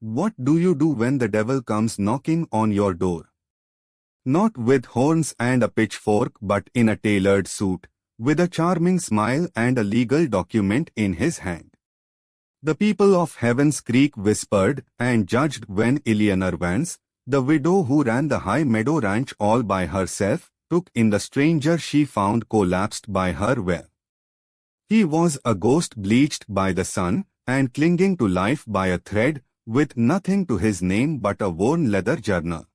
What do you do when the devil comes knocking on your door? Not with horns and a pitchfork but in a tailored suit, with a charming smile and a legal document in his hand. The people of Heaven's Creek whispered and judged when Eleanor Vance, the widow who ran the High Meadow Ranch all by herself, took in the stranger she found collapsed by her well. He was a ghost bleached by the sun and clinging to life by a thread, with nothing to his name but a worn leather journal.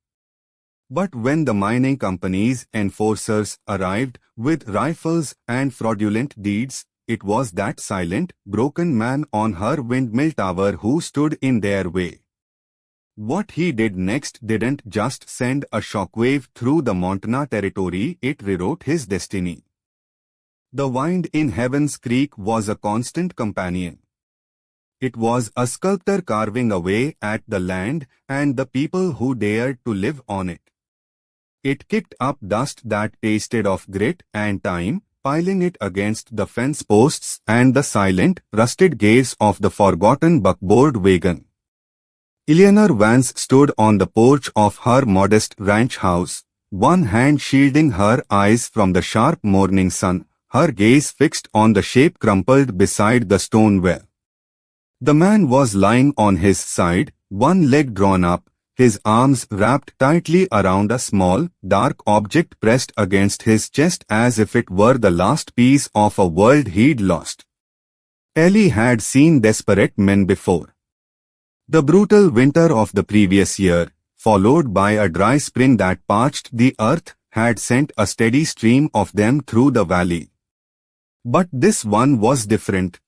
But when the mining company's enforcers arrived with rifles and fraudulent deeds, it was that silent, broken man on her windmill tower who stood in their way. What he did next didn't just send a shockwave through the Montana territory, it rewrote his destiny. The wind in Heaven's Creek was a constant companion. It was a sculptor carving away at the land and the people who dared to live on it. It kicked up dust that tasted of grit and time, piling it against the fence posts and the silent, rusted gaze of the forgotten buckboard wagon. Eleanor Vance stood on the porch of her modest ranch house, one hand shielding her eyes from the sharp morning sun, her gaze fixed on the shape crumpled beside the stone well. The man was lying on his side, one leg drawn up, his arms wrapped tightly around a small, dark object pressed against his chest as if it were the last piece of a world he'd lost. Ellie had seen desperate men before. The brutal winter of the previous year, followed by a dry spring that parched the earth, had sent a steady stream of them through the valley. But this one was different.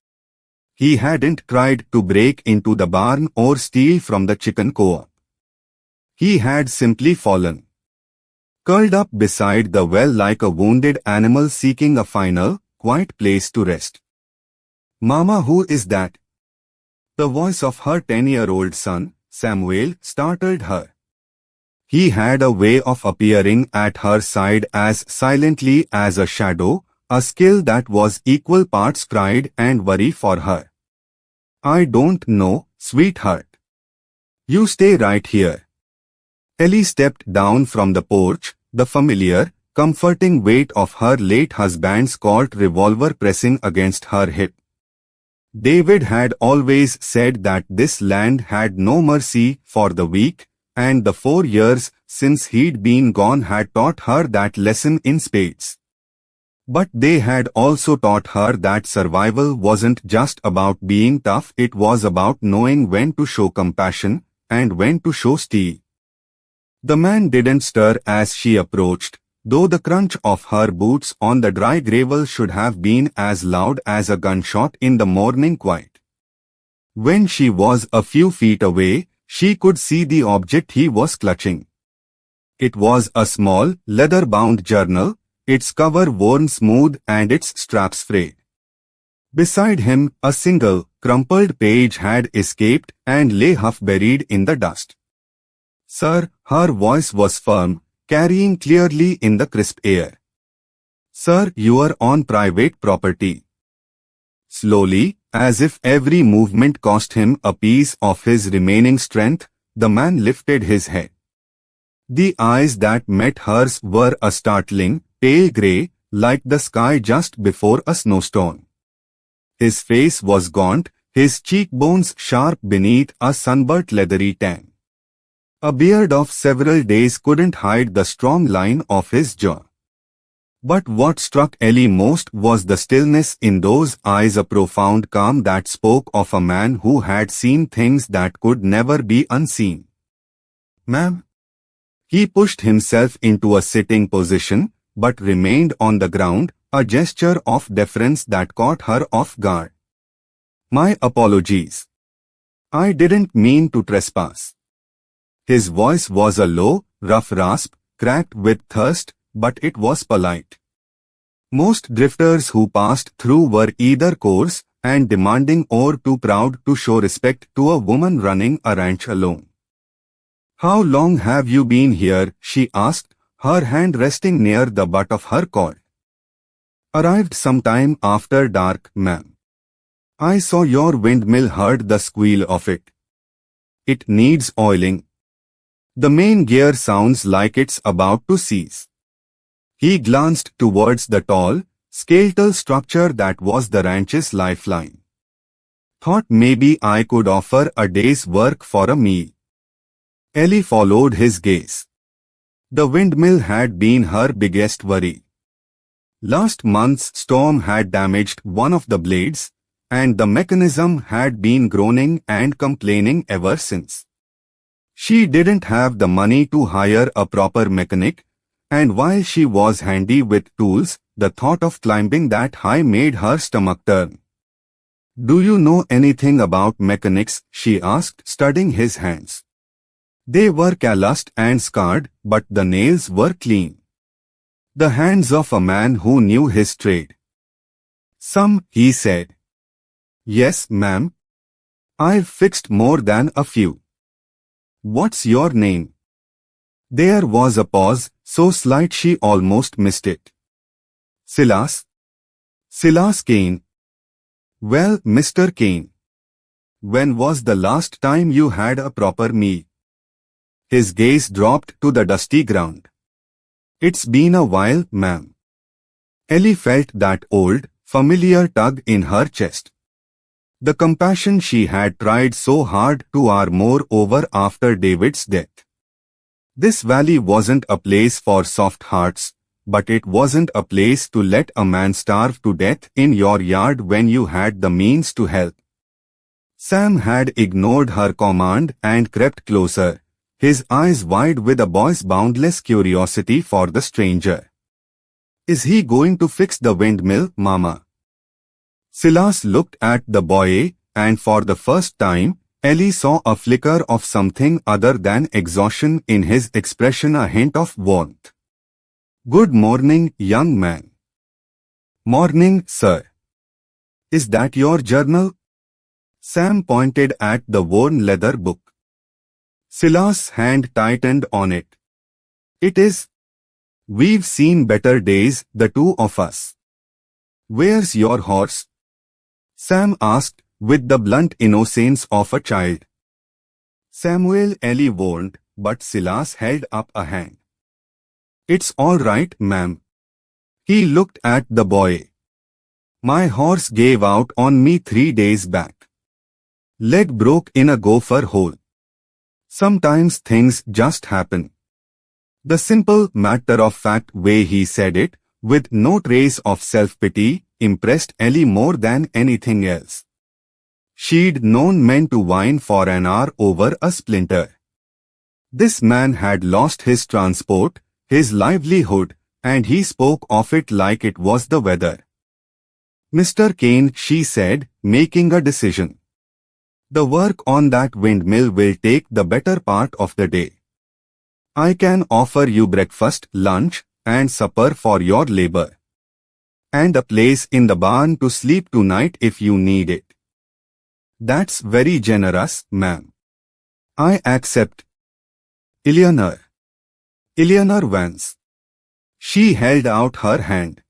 He hadn't tried to break into the barn or steal from the chicken co-op. He had simply fallen. Curled up beside the well like a wounded animal seeking a final, quiet place to rest. "Mama, who is that?" The voice of her 10-year-old son, Samuel, startled her. He had a way of appearing at her side as silently as a shadow, a skill that was equal parts pride and worry for her. "I don't know, sweetheart. You stay right here." Ellie stepped down from the porch, the familiar, comforting weight of her late husband's Colt revolver pressing against her hip. David had always said that this land had no mercy for the weak, and the 4 years since he'd been gone had taught her that lesson in spades. But they had also taught her that survival wasn't just about being tough, it was about knowing when to show compassion and when to show steel. The man didn't stir as she approached, though the crunch of her boots on the dry gravel should have been as loud as a gunshot in the morning quiet. When she was a few feet away, she could see the object he was clutching. It was a small, leather-bound journal, its cover worn smooth and its straps frayed. Beside him, a single, crumpled page had escaped and lay half-buried in the dust. "Sir," her voice was firm, carrying clearly in the crisp air. "Sir, you are on private property." Slowly, as if every movement cost him a piece of his remaining strength, the man lifted his head. The eyes that met hers were a startling, pale grey, like the sky just before a snowstorm. His face was gaunt, his cheekbones sharp beneath a sunburnt leathery tan. A beard of several days couldn't hide the strong line of his jaw. But what struck Ellie most was the stillness in those eyes, a profound calm that spoke of a man who had seen things that could never be unseen. "Ma'am?" He pushed himself into a sitting position, but remained on the ground, a gesture of deference that caught her off guard. "My apologies. I didn't mean to trespass." His voice was a low, rough rasp, cracked with thirst, but it was polite. Most drifters who passed through were either coarse and demanding or too proud to show respect to a woman running a ranch alone. "How long have you been here?" she asked, her hand resting near the butt of her Colt. "Arrived sometime after dark, ma'am. I saw your windmill, heard the squeal of it." it needs oiling. The main gear sounds like it's about to seize. He glanced towards the tall, skeletal structure that was the ranch's lifeline. Thought maybe I could offer a day's work for a meal. Ellie followed his gaze. The windmill had been her biggest worry. Last month's storm had damaged one of the blades, and the mechanism had been groaning and complaining ever since. She didn't have the money to hire a proper mechanic, and while she was handy with tools, the thought of climbing that high made her stomach turn. "Do you know anything about mechanics?" she asked, studying his hands. They were calloused and scarred, but the nails were clean. The hands of a man who knew his trade. "Some," he said. "Yes, ma'am. I've fixed more than a few." "What's your name?" There was a pause, so slight she almost missed it. "Silas." "Silas Kane." "Well, Mr. Kane, when was the last time you had a proper meal?" His gaze dropped to the dusty ground. "It's been a while, ma'am." Ellie felt that old, familiar tug in her chest. The compassion she had tried so hard to armor over after David's death. This valley wasn't a place for soft hearts, but it wasn't a place to let a man starve to death in your yard when you had the means to help. Sam had ignored her command and crept closer, his eyes wide with a boy's boundless curiosity for the stranger. "Is he going to fix the windmill, Mama?" Silas looked at the boy, and for the first time, Ellie saw a flicker of something other than exhaustion in his expression, a hint of warmth. "Good morning, young man." "Morning, sir." "Is that your journal?" Sam pointed at the worn leather book. Silas' hand tightened on it. "It is. We've seen better days, the two of us." "Where's your horse?" Sam asked, with the blunt innocence of a child. "Samuel," Ellie warned, but Silas held up a hand. "It's all right, ma'am." He looked at the boy. "My horse gave out on me 3 days back. Leg broke in a gopher hole. Sometimes things just happen." The simple, matter-of-fact way he said it, with no trace of self-pity, impressed Ellie more than anything else. She'd known men to whine for an hour over a splinter. This man had lost his transport, his livelihood, and he spoke of it like it was the weather. "Mr. Kane," she said, making a decision. "The work on that windmill will take the better part of the day. I can offer you breakfast, lunch, and supper for your labor. And a place in the barn to sleep tonight if you need it." "That's very generous, ma'am. I accept." "Eleanor." "Eleanor Vance." She held out her hand.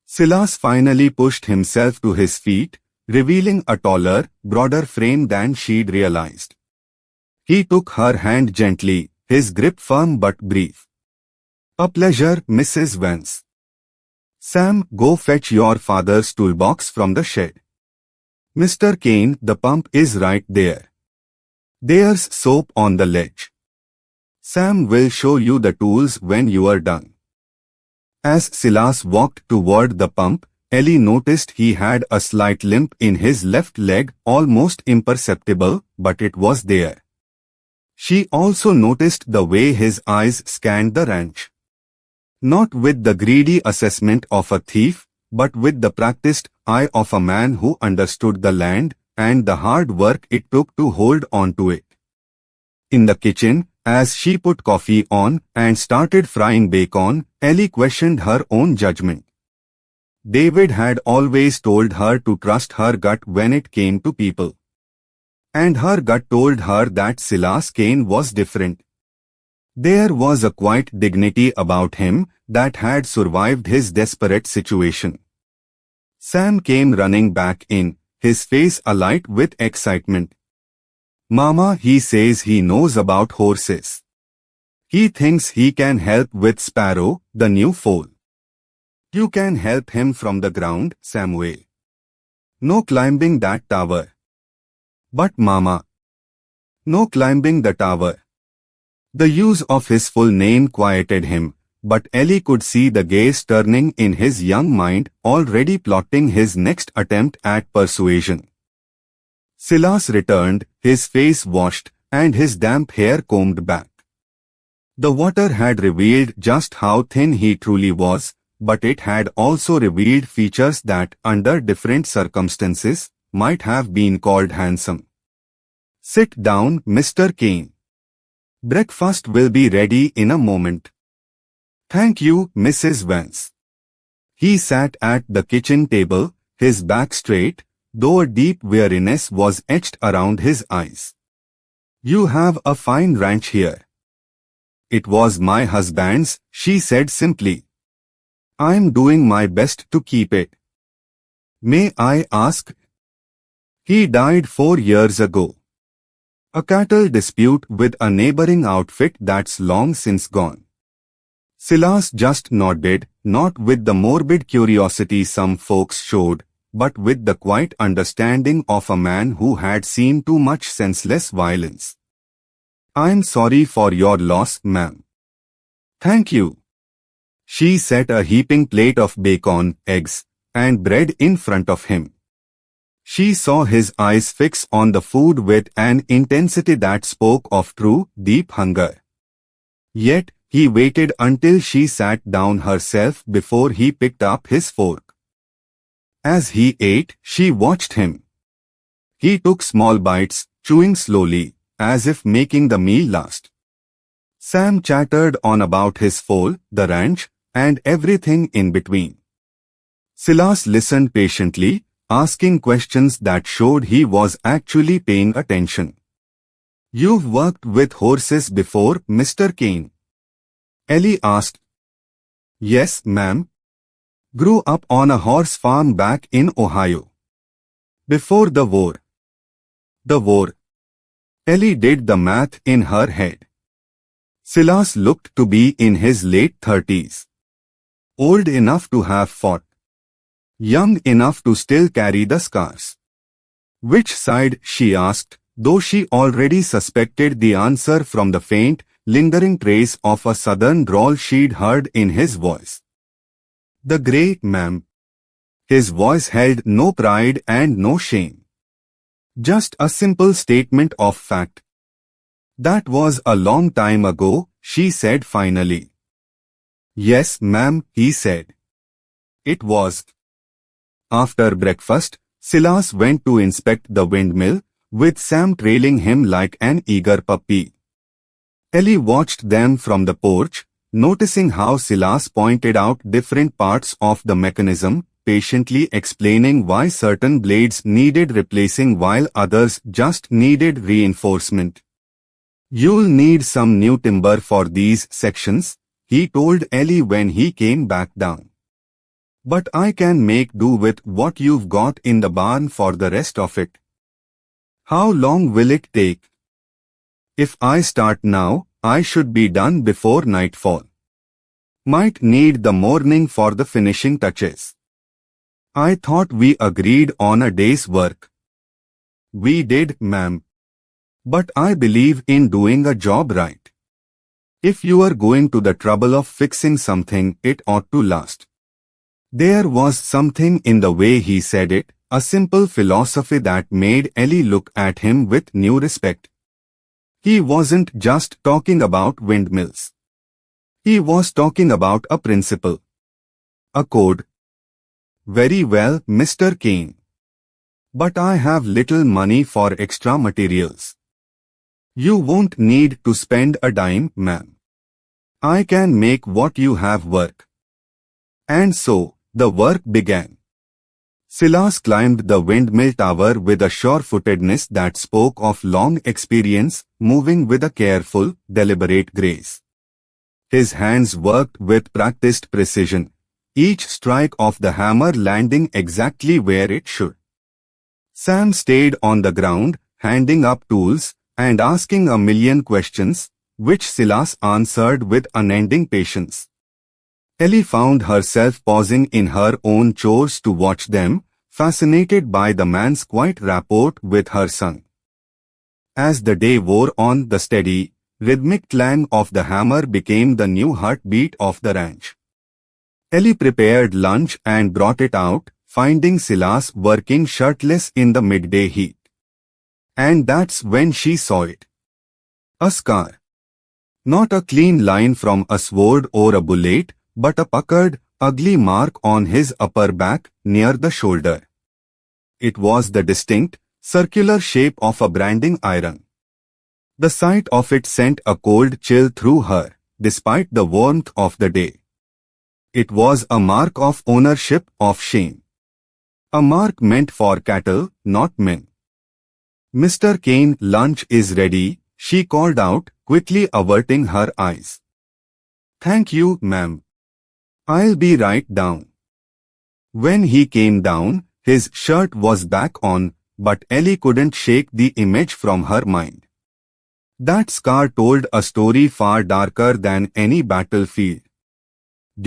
Silas finally pushed himself to his feet, revealing a taller, broader frame than she'd realized. He took her hand gently, his grip firm but brief. "A pleasure, Mrs. Vance." "Sam, go fetch your father's toolbox from the shed." "Mr. Kane, the pump is right there. There's soap on the ledge. Sam will show you the tools when you are done." As Silas walked toward the pump, Ellie noticed he had a slight limp in his left leg, almost imperceptible, but it was there. She also noticed the way his eyes scanned the ranch. Not with the greedy assessment of a thief, but with the practiced eye of a man who understood the land and the hard work it took to hold on to it. In the kitchen, as she put coffee on and started frying bacon, Ellie questioned her own judgment. David had always told her to trust her gut when it came to people. And her gut told her that Silas Kane was different. There was a quiet dignity about him that had survived his desperate situation. Sam came running back in, his face alight with excitement. Mama, he says he knows about horses. He thinks he can help with Sparrow, the new foal. You can help him from the ground, Samuel. No climbing that tower. But Mama. No climbing the tower. The use of his full name quieted him, but Ellie could see the gears turning in his young mind, already plotting his next attempt at persuasion. Silas returned, his face washed, and his damp hair combed back. The water had revealed just how thin he truly was, but it had also revealed features that, under different circumstances, might have been called handsome. Sit down, Mr. Kane. Breakfast will be ready in a moment. Thank you, Mrs. Vance. He sat at the kitchen table, his back straight, though a deep weariness was etched around his eyes. You have a fine ranch here. It was my husband's, she said simply. I'm doing my best to keep it. May I ask? He died 4 years ago. A cattle dispute with a neighboring outfit that's long since gone. Silas just nodded, not with the morbid curiosity some folks showed, but with the quiet understanding of a man who had seen too much senseless violence. I'm sorry for your loss, ma'am. Thank you. She set a heaping plate of bacon, eggs, and bread in front of him. She saw his eyes fix on the food with an intensity that spoke of true, deep hunger. Yet, he waited until she sat down herself before he picked up his fork. As he ate, she watched him. He took small bites, chewing slowly, as if making the meal last. Sam chattered on about his foal, the ranch, and everything in between. Silas listened patiently, asking questions that showed he was actually paying attention. You've worked with horses before, Mr. Kane? Ellie asked. Yes, ma'am. Grew up on a horse farm back in Ohio. Before the war. The war. Ellie did the math in her head. Silas looked to be in his late 30s. Old enough to have fought. Young enough to still carry the scars. Which side, she asked, though she already suspected the answer from the faint, lingering trace of a southern drawl she'd heard in his voice. The grey, ma'am. His voice held no pride and no shame. Just a simple statement of fact. That was a long time ago, she said finally. Yes, ma'am, he said. It was. After breakfast, Silas went to inspect the windmill, with Sam trailing him like an eager puppy. Ellie watched them from the porch, noticing how Silas pointed out different parts of the mechanism, patiently explaining why certain blades needed replacing while others just needed reinforcement. You'll need some new timber for these sections, he told Ellie when he came back down. But I can make do with what you've got in the barn for the rest of it. How long will it take? If I start now, I should be done before nightfall. Might need the morning for the finishing touches. I thought we agreed on a day's work. We did, ma'am. But I believe in doing a job right. If you are going to the trouble of fixing something, it ought to last. There was something in the way he said it, a simple philosophy that made Ellie look at him with new respect. He wasn't just talking about windmills. He was talking about a principle. A code. Very well, Mr. Kane. But I have little money for extra materials. You won't need to spend a dime, ma'am. I can make what you have work. And so, the work began. Silas climbed the windmill tower with a sure-footedness that spoke of long experience, moving with a careful, deliberate grace. His hands worked with practiced precision, each strike of the hammer landing exactly where it should. Sam stayed on the ground, handing up tools, and asking a million questions, which Silas answered with unending patience. Ellie found herself pausing in her own chores to watch them, fascinated by the man's quiet rapport with her son. As the day wore on, the steady, rhythmic clang of the hammer became the new heartbeat of the ranch. Ellie prepared lunch and brought it out, finding Silas working shirtless in the midday heat. And that's when she saw it. A scar. Not a clean line from a sword or a bullet, but a puckered, ugly mark on his upper back, near the shoulder. It was the distinct, circular shape of a branding iron. The sight of it sent a cold chill through her, despite the warmth of the day. It was a mark of ownership, of shame. A mark meant for cattle, not men. "Mr. Kane, lunch is ready," she called out, quickly averting her eyes. "Thank you, ma'am. I'll be right down." When he came down, his shirt was back on, but Ellie couldn't shake the image from her mind. That scar told a story far darker than any battlefield.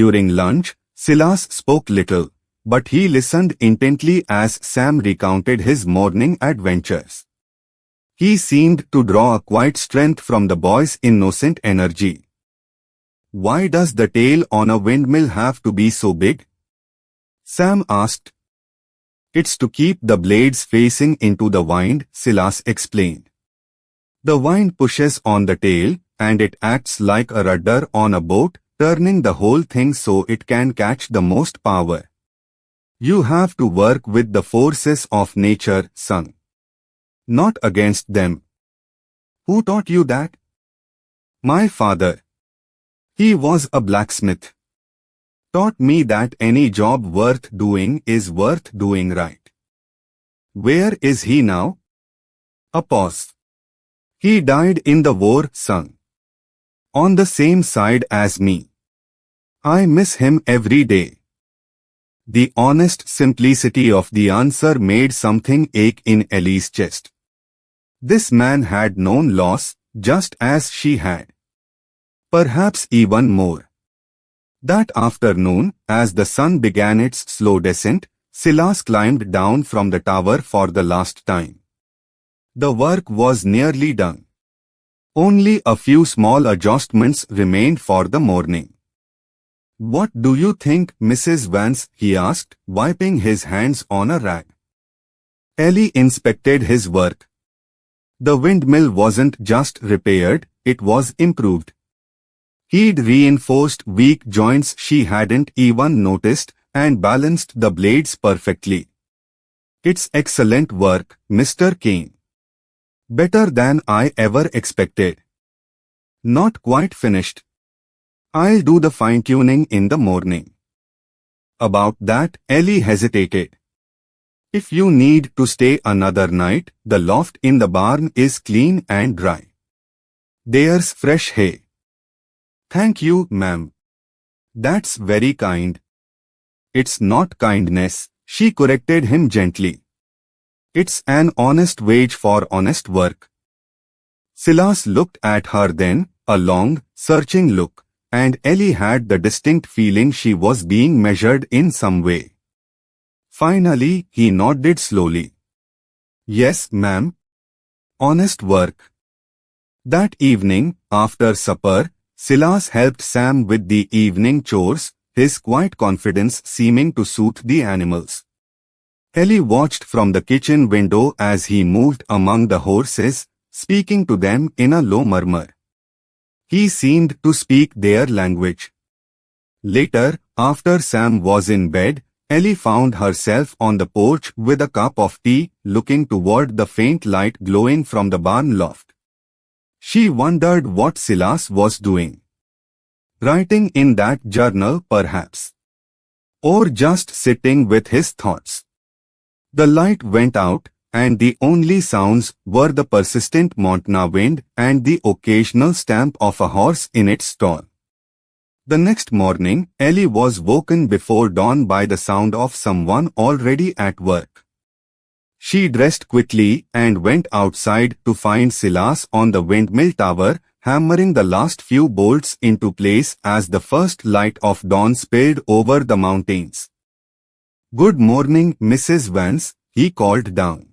During lunch, Silas spoke little, but he listened intently as Sam recounted his morning adventures. He seemed to draw a quiet strength from the boy's innocent energy. "Why does the tail on a windmill have to be so big?" Sam asked. "It's to keep the blades facing into the wind," Silas explained. "The wind pushes on the tail, and it acts like a rudder on a boat, turning the whole thing so it can catch the most power. You have to work with the forces of nature, son. Not against them." "Who taught you that?" "My father. He was a blacksmith. Taught me that any job worth doing is worth doing right." "Where is he now?" A pause. "He died in the war, son. On the same side as me. I miss him every day." The honest simplicity of the answer made something ache in Ellie's chest. This man had known loss, just as she had. Perhaps even more. That afternoon, as the sun began its slow descent, Silas climbed down from the tower for the last time. The work was nearly done. Only a few small adjustments remained for the morning. "What do you think, Mrs. Vance?" he asked, wiping his hands on a rag. Ellie inspected his work. The windmill wasn't just repaired, it was improved. He'd reinforced weak joints she hadn't even noticed, and balanced the blades perfectly. "It's excellent work, Mr. Kane. Better than I ever expected." "Not quite finished. I'll do the fine-tuning in the morning." About that, Ellie hesitated. "If you need to stay another night, the loft in the barn is clean and dry. There's fresh hay." "Thank you, ma'am. That's very kind." "It's not kindness," she corrected him gently. "It's an honest wage for honest work." Silas looked at her then, a long, searching look, and Ellie had the distinct feeling she was being measured in some way. Finally, he nodded slowly. "Yes, ma'am. Honest work." That evening, after supper, Silas helped Sam with the evening chores, his quiet confidence seeming to soothe the animals. Ellie watched from the kitchen window as he moved among the horses, speaking to them in a low murmur. He seemed to speak their language. Later, after Sam was in bed, Ellie found herself on the porch with a cup of tea, looking toward the faint light glowing from the barn loft. She wondered what Silas was doing. Writing in that journal, perhaps. Or just sitting with his thoughts. The light went out, and the only sounds were the persistent Montana wind and the occasional stamp of a horse in its stall. The next morning, Ellie was woken before dawn by the sound of someone already at work. She dressed quickly and went outside to find Silas on the windmill tower, hammering the last few bolts into place as the first light of dawn spilled over the mountains. "Good morning, Mrs. Vance," he called down.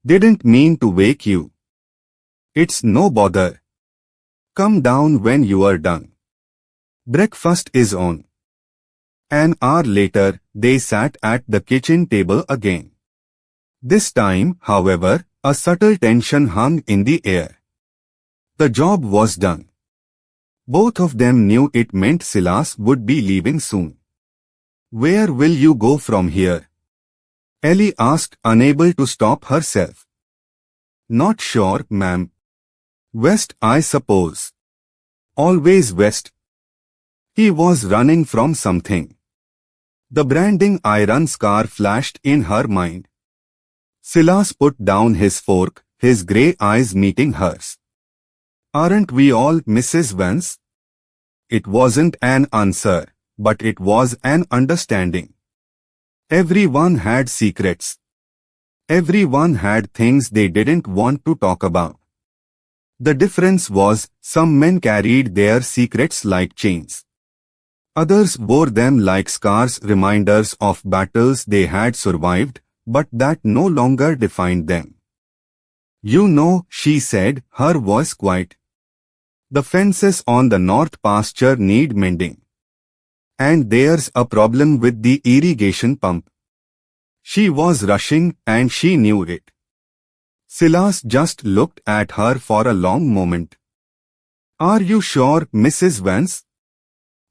"Didn't mean to wake you." "It's no bother. Come down when you are done. Breakfast is on." An hour later, they sat at the kitchen table again. This time, however, a subtle tension hung in the air. The job was done. Both of them knew it meant Silas would be leaving soon. "Where will you go from here?" Ellie asked, unable to stop herself. "Not sure, ma'am. West, I suppose." "Always west." He was running from something. The branding iron scar flashed in her mind. Silas put down his fork, his grey eyes meeting hers. "Aren't we all, Mrs. Vance?" It wasn't an answer, but it was an understanding. Everyone had secrets. Everyone had things they didn't want to talk about. The difference was, some men carried their secrets like chains. Others wore them like scars, reminders of battles they had survived, but that no longer defined them. "You know," she said, her voice quiet, "the fences on the north pasture need mending. And there's a problem with the irrigation pump." She was rushing, and she knew it. Silas just looked at her for a long moment. "Are you sure, Mrs. Vance?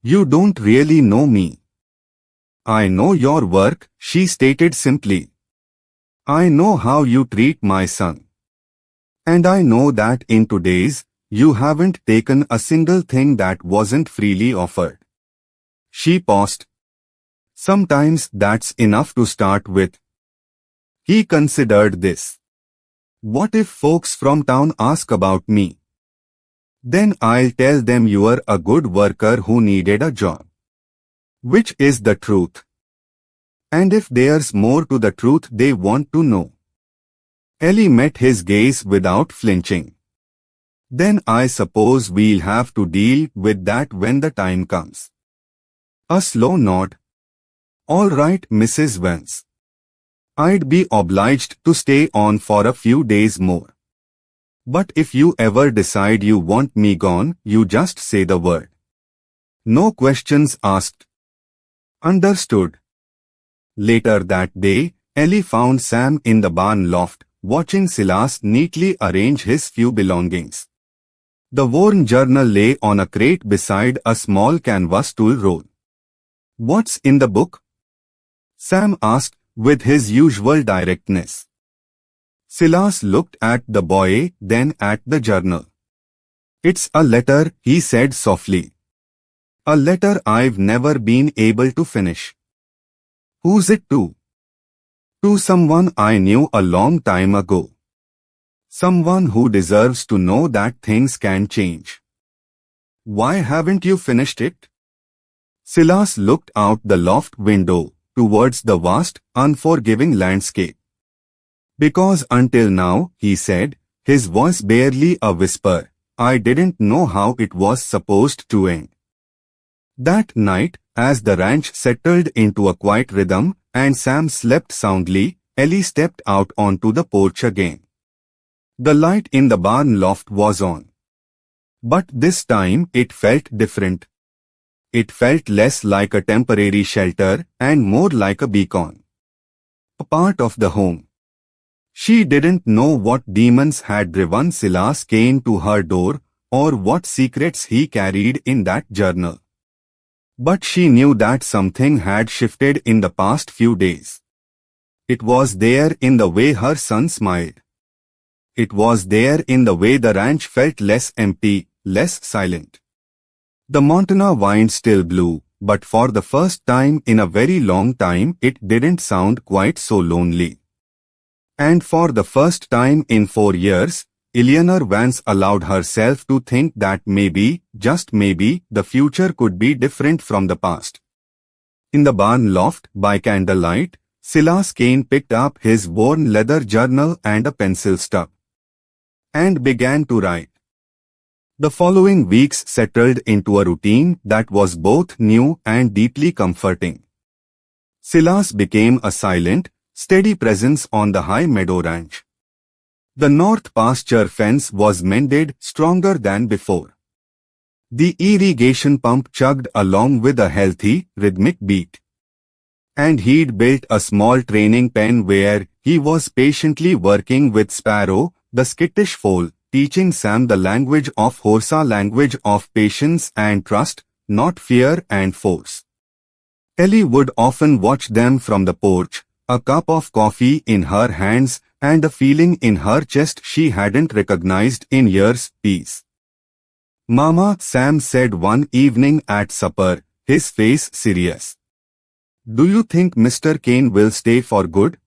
You don't really know me." "I know your work," she stated simply. "I know how you treat my son. And I know that in today's, you haven't taken a single thing that wasn't freely offered." She paused. "Sometimes that's enough to start with." He considered this. "What if folks from town ask about me? Then I'll tell them you're a good worker who needed a job. Which is the truth. And if there's more to the truth they want to know." Ellie met his gaze without flinching. "Then I suppose we'll have to deal with that when the time comes." A slow nod. "All right, Mrs. Vance. I'd be obliged to stay on for a few days more. But if you ever decide you want me gone, you just say the word. No questions asked." "Understood." Later that day, Ellie found Sam in the barn loft, watching Silas neatly arrange his few belongings. The worn journal lay on a crate beside a small canvas tool roll. "What's in the book?" Sam asked, with his usual directness. Silas looked at the boy, then at the journal. "It's a letter," he said softly. "A letter I've never been able to finish." "Who's it to?" "To someone I knew a long time ago. Someone who deserves to know that things can change." "Why haven't you finished it?" Silas looked out the loft window, towards the vast, unforgiving landscape. "Because until now," he said, his voice barely a whisper, "I didn't know how it was supposed to end." That night, as the ranch settled into a quiet rhythm, and Sam slept soundly, Ellie stepped out onto the porch again. The light in the barn loft was on. But this time it felt different. It felt less like a temporary shelter and more like a beacon. A part of the home. She didn't know what demons had driven Silas Kane to her door, or what secrets he carried in that journal. But she knew that something had shifted in the past few days. It was there in the way her son smiled. It was there in the way the ranch felt less empty, less silent. The Montana wind still blew, but for the first time in a very long time it didn't sound quite so lonely. And for the first time in 4 years, Eleanor Vance allowed herself to think that maybe, just maybe, the future could be different from the past. In the barn loft, by candlelight, Silas Kane picked up his worn leather journal and a pencil stub and began to write. The following weeks settled into a routine that was both new and deeply comforting. Silas became a silent, steady presence on the High Meadow Ranch. The north pasture fence was mended stronger than before. The irrigation pump chugged along with a healthy, rhythmic beat. And he'd built a small training pen where he was patiently working with Sparrow, the skittish foal, teaching Sam the language of Horsa, language of patience and trust, not fear and force. Ellie would often watch them from the porch, a cup of coffee in her hands and a feeling in her chest she hadn't recognized in years. Peace. Mama, Sam said one evening at supper, his face serious. Do you think Mr. Kane will stay for good?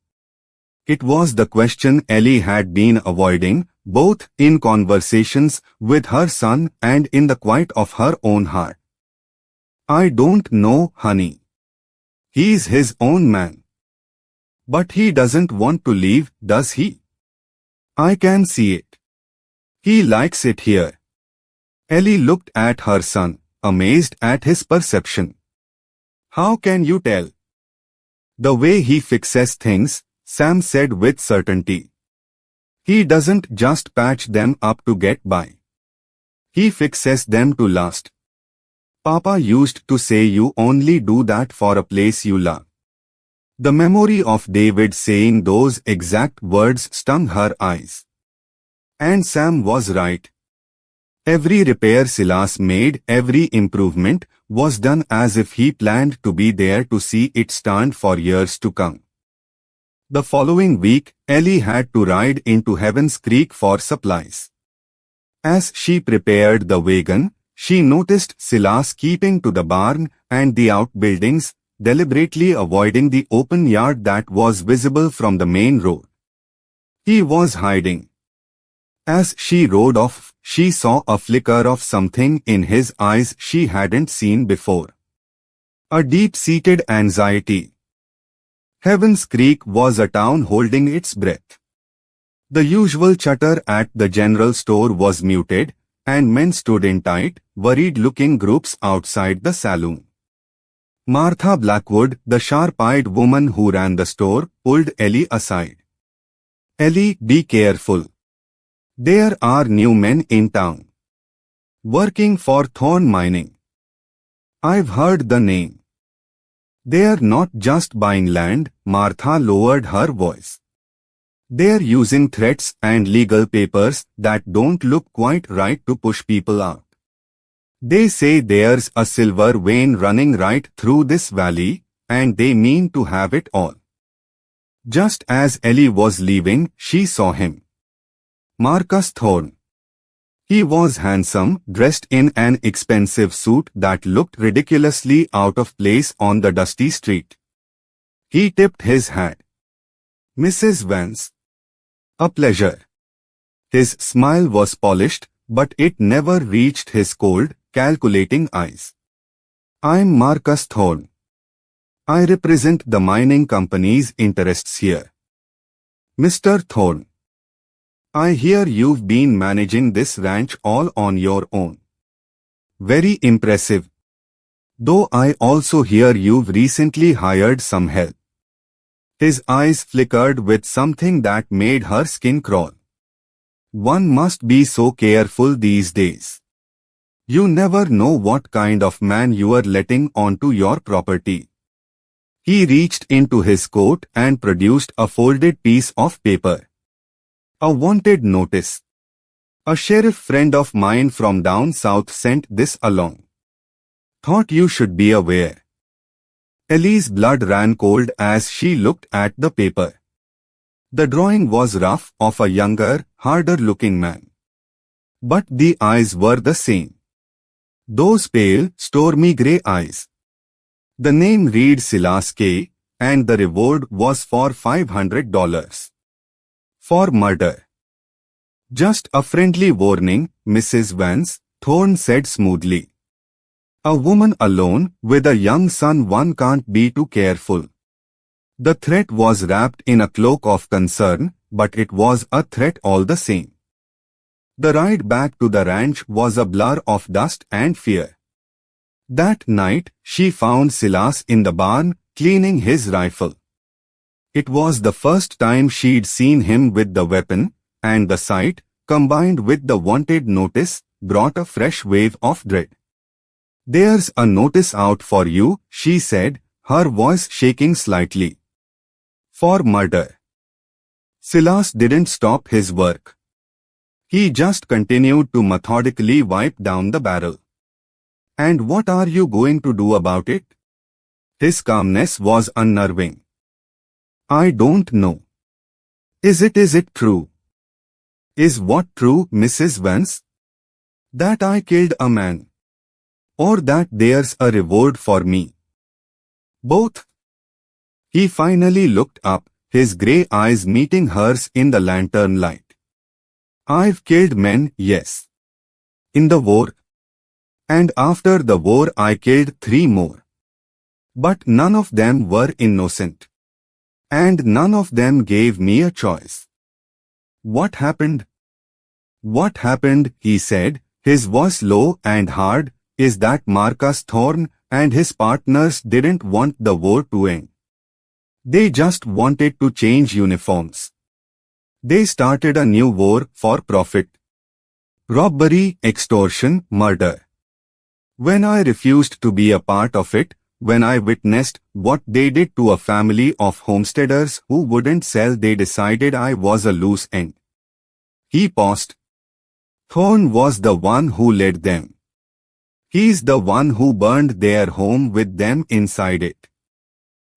It was the question Ellie had been avoiding, both in conversations with her son and in the quiet of her own heart. I don't know, honey. He's his own man. But he doesn't want to leave, does he? I can see it. He likes it here. Ellie looked at her son, amazed at his perception. How can you tell? The way he fixes things, Sam said with certainty. He doesn't just patch them up to get by. He fixes them to last. Papa used to say you only do that for a place you love. The memory of David saying those exact words stung her eyes. And Sam was right. Every repair Silas made, every improvement, was done as if he planned to be there to see it stand for years to come. The following week, Ellie had to ride into Heaven's Creek for supplies. As she prepared the wagon, she noticed Silas keeping to the barn and the outbuildings, deliberately avoiding the open yard that was visible from the main road. He was hiding. As she rode off, she saw a flicker of something in his eyes she hadn't seen before. A deep-seated anxiety. Heaven's Creek was a town holding its breath. The usual chatter at the general store was muted, and men stood in tight, worried-looking groups outside the saloon. Martha Blackwood, the sharp-eyed woman who ran the store, pulled Ellie aside. Ellie, be careful. There are new men in town. Working for Thorne Mining. I've heard the name. They're not just buying land, Martha lowered her voice. They're using threats and legal papers that don't look quite right to push people out. They say there's a silver vein running right through this valley, and they mean to have it all. Just as Ellie was leaving, she saw him. Marcus Thorne. He was handsome, dressed in an expensive suit that looked ridiculously out of place on the dusty street. He tipped his hat. Mrs. Vance. A pleasure. His smile was polished, but it never reached his cold, calculating eyes. I'm Marcus Thorne. I represent the mining company's interests here. Mr. Thorne. I hear you've been managing this ranch all on your own. Very impressive. Though I also hear you've recently hired some help. His eyes flickered with something that made her skin crawl. One must be so careful these days. You never know what kind of man you are letting onto your property. He reached into his coat and produced a folded piece of paper. A wanted notice. A sheriff friend of mine from down south sent this along. Thought you should be aware. Ellie's blood ran cold as she looked at the paper. The drawing was rough, of a younger, harder-looking man. But the eyes were the same. Those pale, stormy grey eyes. The name read Silas K., and the reward was for $500. For murder. Just a friendly warning, Mrs. Vance, Thorne said smoothly. A woman alone, with a young son, one can't be too careful. The threat was wrapped in a cloak of concern, but it was a threat all the same. The ride back to the ranch was a blur of dust and fear. That night, she found Silas in the barn, cleaning his rifle. It was the first time she'd seen him with the weapon, and the sight, combined with the wanted notice, brought a fresh wave of dread. "There's a notice out for you," she said, her voice shaking slightly. "For murder." Silas didn't stop his work. He just continued to methodically wipe down the barrel. "And what are you going to do about it?" His calmness was unnerving. "I don't know." Is it true?" "Is what true, Mrs. Vance?" "That I killed a man. Or that there's a reward for me?" "Both." He finally looked up, his grey eyes meeting hers in the lantern light. "I've killed men, yes. In the war. And after the war I killed 3 more. But none of them were innocent. And none of them gave me a choice." "What happened?" "What happened," he said, his voice low and hard, "is that Marcus Thorne and his partners didn't want the war to end. They just wanted to change uniforms. They started a new war for profit. Robbery, extortion, murder. When I refused to be a part of it, when I witnessed what they did to a family of homesteaders who wouldn't sell, they decided I was a loose end." He paused. "Thorne was the one who led them. He's the one who burned their home with them inside it.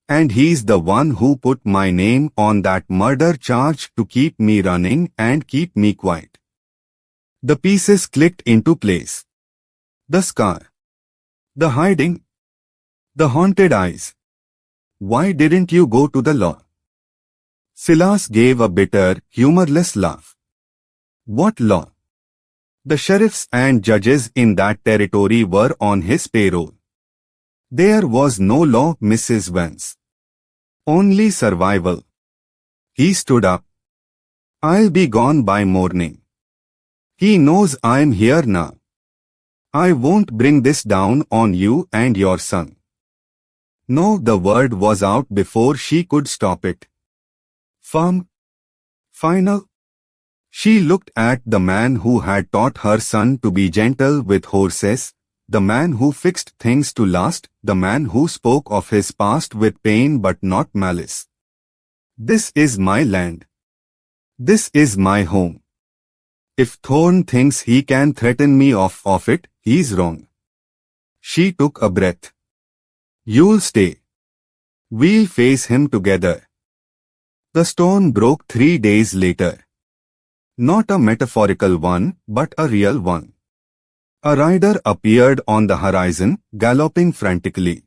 And he's the one who put my name on that murder charge to keep me running and keep me quiet." The pieces clicked into place. The scar. The hiding. The haunted eyes. "Why didn't you go to the law?" Silas gave a bitter, humorless laugh. "What law?" The sheriffs and judges in that territory were on his payroll. "There was no law, Mrs. Vance. Only survival." He stood up. "I'll be gone by morning. He knows I'm here now. I won't bring this down on you and your son." No, the word was out before she could stop it. "Firm? Final?" She looked at the man who had taught her son to be gentle with horses, the man who fixed things to last, the man who spoke of his past with pain but not malice. "This is my land. This is my home. If Thorne thinks he can threaten me off of it, he's wrong." She took a breath. "You'll stay. We'll face him together." The storm broke 3 days later. Not a metaphorical one, but a real one. A rider appeared on the horizon, galloping frantically.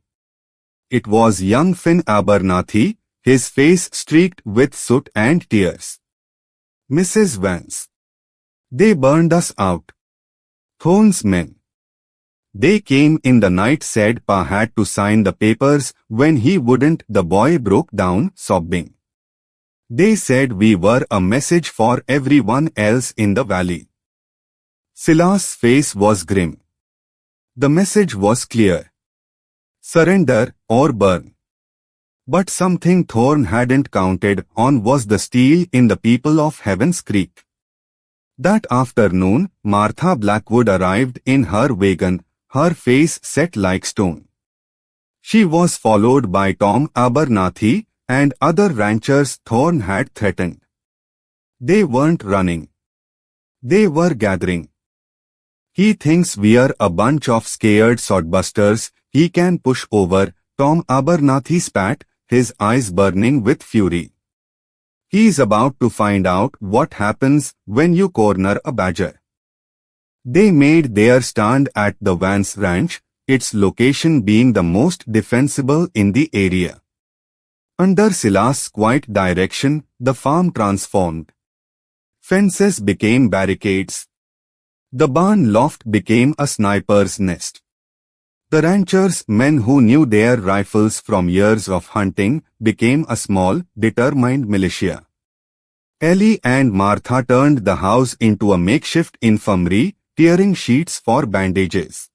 It was young Finn Abernathy, his face streaked with soot and tears. "Mrs. Vance. They burned us out. Thorne's men. They came in the night," said Pa had to sign the papers. When he wouldn't, the boy broke down, sobbing. "They said we were a message for everyone else in the valley." Silas' face was grim. The message was clear. Surrender or burn. But something Thorne hadn't counted on was the steel in the people of Heaven's Creek. That afternoon, Martha Blackwood arrived in her wagon, her face set like stone. She was followed by Tom Abernathy and other ranchers Thorne had threatened. They weren't running. They were gathering. "He thinks we're a bunch of scared sodbusters he can push over," Tom Abernathy spat, his eyes burning with fury. "He's about to find out what happens when you corner a badger." They made their stand at the Vance Ranch, its location being the most defensible in the area. Under Silas' quiet direction, the farm transformed. Fences became barricades. The barn loft became a sniper's nest. The ranchers, men who knew their rifles from years of hunting, became a small, determined militia. Ellie and Martha turned the house into a makeshift infirmary, tearing sheets for bandages.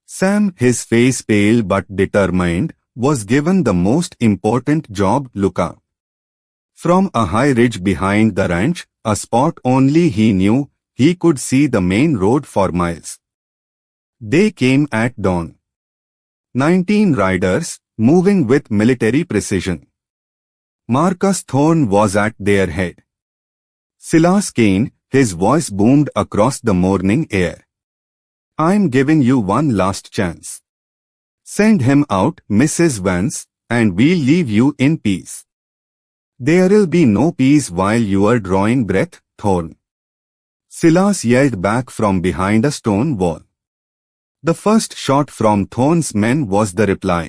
Sam, his face pale but determined, was given the most important job: look up. From a high ridge behind the ranch, a spot only he knew, he could see the main road for miles. They came at dawn. 19 riders, moving with military precision. Marcus Thorne was at their head. Silas Kane, his voice boomed across the morning air. "I'm giving you one last chance. Send him out, Mrs. Vance, and we'll leave you in peace." "There'll be no peace while you're drawing breath, Thorne," Silas yelled back from behind a stone wall. The first shot from Thorne's men was the reply.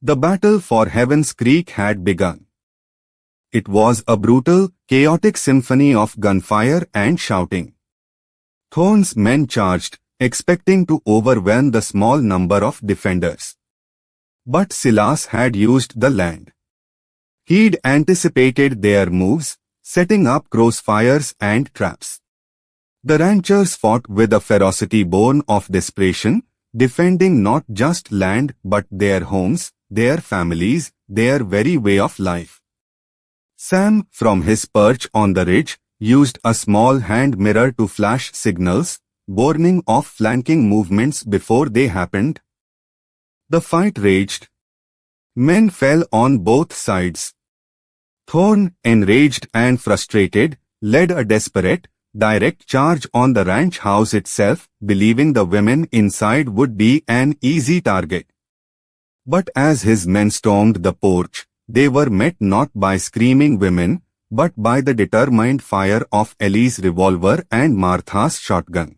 The battle for Heaven's Creek had begun. It was a brutal, chaotic symphony of gunfire and shouting. Thorne's men charged, expecting to overwhelm the small number of defenders. But Silas had used the land. He'd anticipated their moves, setting up crossfires and traps. The ranchers fought with a ferocity born of desperation, defending not just land but their homes, their families, their very way of life. Sam, from his perch on the ridge, used a small hand mirror to flash signals, warning of flanking movements before they happened. The fight raged. Men fell on both sides. Thorne, enraged and frustrated, led a desperate, direct charge on the ranch house itself, believing the women inside would be an easy target. But as his men stormed the porch, they were met not by screaming women, but by the determined fire of Ellie's revolver and Martha's shotgun.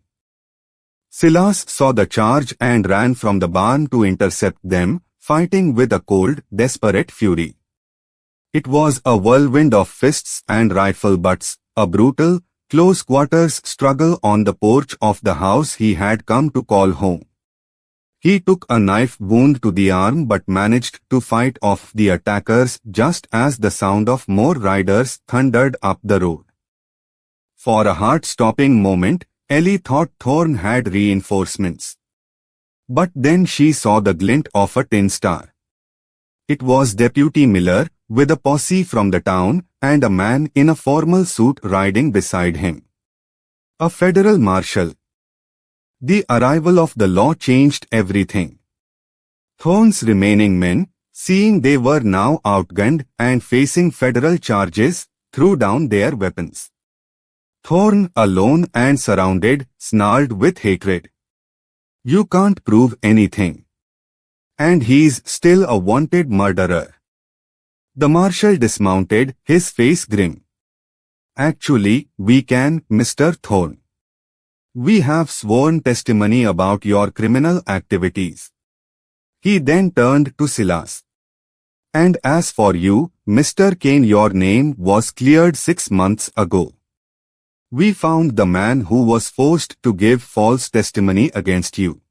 Silas saw the charge and ran from the barn to intercept them, fighting with a cold, desperate fury. It was a whirlwind of fists and rifle butts, a brutal, close-quarters struggle on the porch of the house he had come to call home. He took a knife wound to the arm but managed to fight off the attackers just as the sound of more riders thundered up the road. For a heart-stopping moment, Ellie thought Thorne had reinforcements. But then she saw the glint of a tin star. It was Deputy Miller, with a posse from the town, and a man in a formal suit riding beside him. A federal marshal. The arrival of the law changed everything. Thorne's remaining men, seeing they were now outgunned and facing federal charges, threw down their weapons. Thorne, alone and surrounded, snarled with hatred. "You can't prove anything. And he's still a wanted murderer." The marshal dismounted, his face grim. "Actually, we can, Mr. Thorne. We have sworn testimony about your criminal activities." He then turned to Silas. "And as for you, Mr. Kane, your name was cleared 6 months ago. We found the man who was forced to give false testimony against you.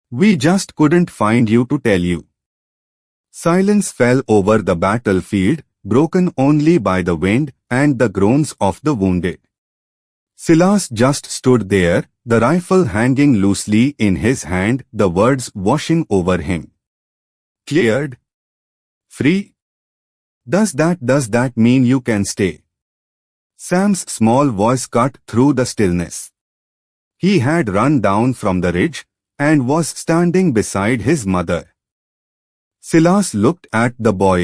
We just couldn't find you to tell you." Silence fell over the battlefield, broken only by the wind and the groans of the wounded. Silas just stood there, the rifle hanging loosely in his hand, the words washing over him. "Cleared? Free? Does that mean you can stay?" Sam's small voice cut through the stillness. He had run down from the ridge and was standing beside his mother. Silas looked at the boy.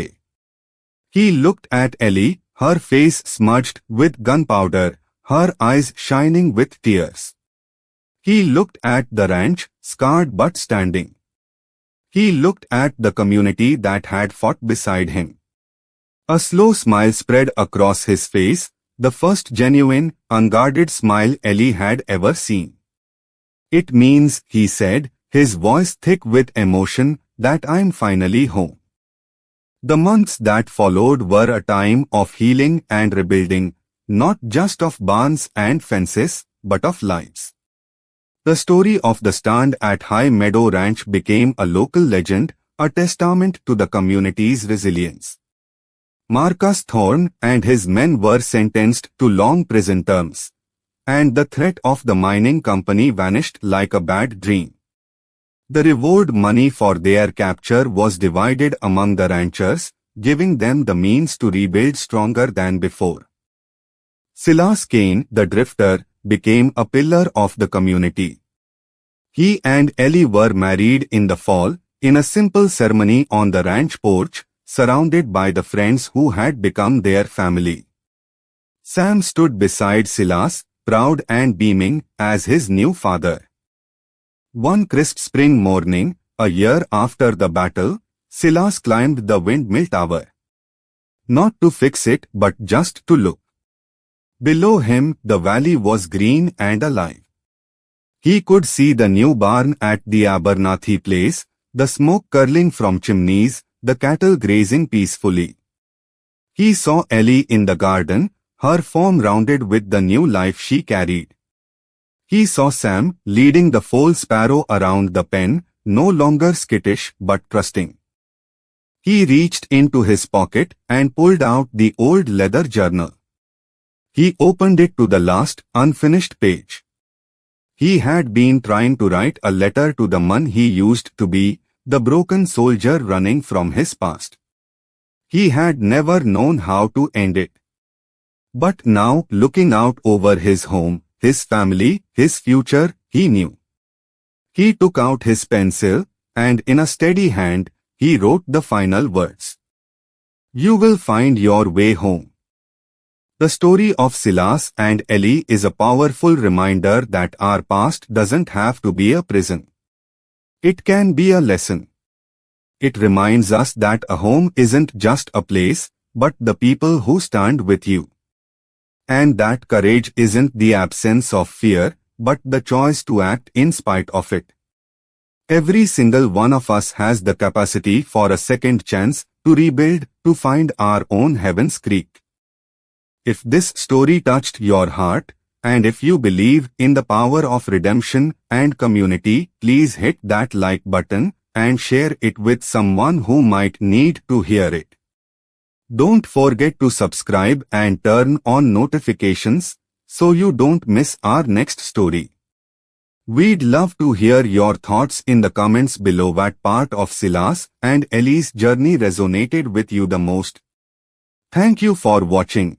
He looked at Ellie, her face smudged with gunpowder, her eyes shining with tears. He looked at the ranch, scarred but standing. He looked at the community that had fought beside him. A slow smile spread across his face, the first genuine, unguarded smile Ellie had ever seen. "It means," he said, his voice thick with emotion, "that I'm finally home." The months that followed were a time of healing and rebuilding, not just of barns and fences, but of lives. The story of the stand at High Meadow Ranch became a local legend, a testament to the community's resilience. Marcus Thorne and his men were sentenced to long prison terms, and the threat of the mining company vanished like a bad dream. The reward money for their capture was divided among the ranchers, giving them the means to rebuild stronger than before. Silas Kane, the drifter, became a pillar of the community. He and Ellie were married in the fall, in a simple ceremony on the ranch porch, surrounded by the friends who had become their family. Sam stood beside Silas, proud and beaming as his new father. One crisp spring morning, a year after the battle, Silas climbed the windmill tower. Not to fix it but just to look. Below him, the valley was green and alive. He could see the new barn at the Abernathy place, the smoke curling from chimneys, the cattle grazing peacefully. He saw Ellie in the garden, her form rounded with the new life she carried. He saw Sam leading the foal sparrow around the pen, no longer skittish but trusting. He reached into his pocket and pulled out the old leather journal. He opened it to the last, unfinished page. He had been trying to write a letter to the man he used to be, the broken soldier running from his past. He had never known how to end it. But now, looking out over his home, his family, his future, he knew. He took out his pencil, and in a steady hand, he wrote the final words. You will find your way home. The story of Silas and Ellie is a powerful reminder that our past doesn't have to be a prison. It can be a lesson. It reminds us that a home isn't just a place, but the people who stand with you. And that courage isn't the absence of fear, but the choice to act in spite of it. Every single one of us has the capacity for a second chance, to rebuild, to find our own heaven's creek. If this story touched your heart, and if you believe in the power of redemption and community, please hit that like button and share it with someone who might need to hear it. Don't forget to subscribe and turn on notifications so you don't miss our next story. We'd love to hear your thoughts in the comments below. What part of Silas and Ellie's journey resonated with you the most? Thank you for watching.